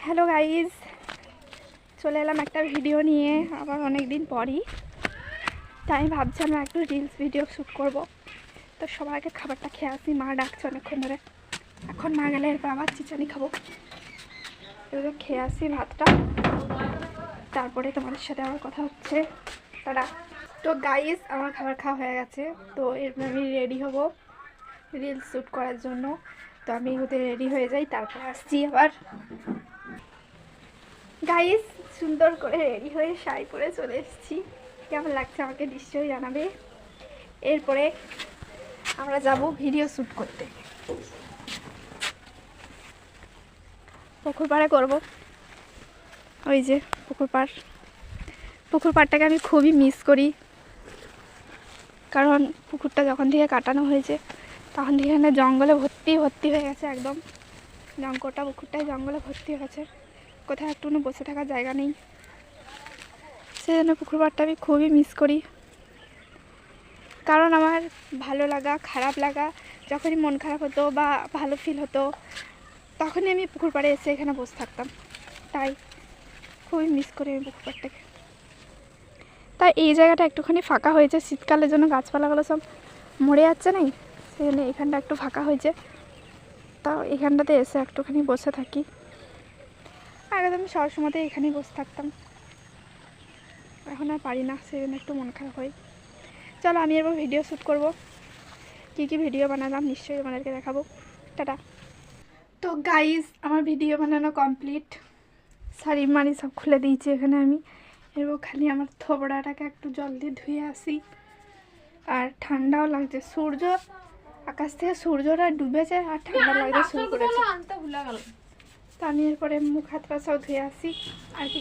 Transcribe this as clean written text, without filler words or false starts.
Hello guys, চলে এলাম একটা ভিডিও নিয়ে আবার অনেক দিন পরই। তাই আমি ভাবছিলাম একটু রিলস ভিডিও শ্যুট করব। তো সবাইকে খাবারটা খেয়ে আসি, মা ডাকছে অনেকক্ষণ ধরে। এখন মা গেলে এরপর আবার চিচানি খাবো। এগুলো খেয়ে আসি ভাতটা, তারপরে তোমাদের সাথে আমার কথা হচ্ছে। তারা তো গাইজ, আমার খাবার খাওয়া হয়ে গেছে। তো এরপর আমি রেডি হব রিলস শ্যুট করার জন্য। তো আমি ওদের রেডি হয়ে যাই, তারপরে আসছি আবার। গাইস, সুন্দর করে রেডি হয়ে শাড়ি পরে চলে এসেছি। কেমন লাগছে আমাকে নিশ্চয়ই জানাবে। এরপরে আমরা যাব ভিডিও শ্যুট করতে, পুকুর পাড়ে করবো। ওই যে পুকুর পাড়টাকে আমি খুবই মিস করি, কারণ পুকুরটা যখন থেকে কাটানো হয়েছে তখন থেকে এখানে জঙ্গলে ভর্তি হয়ে গেছে। একদম গোটা পুকুরটাই জঙ্গলে ভর্তি হয়ে গেছে, কোথাও একটু বসে থাকার জায়গা নেই। সেজন্য পুকুর পাড়টা আমি খুবই মিস করি। কারণ আমার ভালো লাগা খারাপ লাগা, যখনই মন খারাপ হতো বা ভালো ফিল হতো, তখনই আমি পুকুর পাড়ে এসে এখানে বসে থাকতাম। তাই খুবই মিস করি আমি পুকুর পাড়টাকে। তাই এই জায়গাটা একটুখানি ফাঁকা হয়েছে শীতকালের জন্য, গাছপালাগুলো সব মরে যাচ্ছে না, সেই জন্য এখানটা একটু ফাঁকা হয়েছে। তাও এখানটাতে এসে একটুখানি বসে থাকি। আগে তো আমি সবসময়তে এখানেই বসে থাকতাম, এখন আর পারি না, সেই জন্য একটু মন খারাপ হয়। চলো আমি এরপর ভিডিও শ্যুট করব। কী কী ভিডিও বানালাম নিশ্চয়ই আমাদেরকে দেখাবো। টাটা। তো গাইজ, আমার ভিডিও বানানো কমপ্লিট। শাড়ি মাড়ি সব খুলে দিয়েছি এখানে আমি। এরপর খালি আমার থোবড়াটাকে একটু জল দিয়ে ধুয়ে আসি। আর ঠান্ডাও লাগছে, আকাশ থেকে সূর্যটা ডুবেছে আর ঠান্ডা লাগতে শুরু করেছে। তো আমি এরপরে মুখ হাত পা সব ধুয়ে আসি আর কি।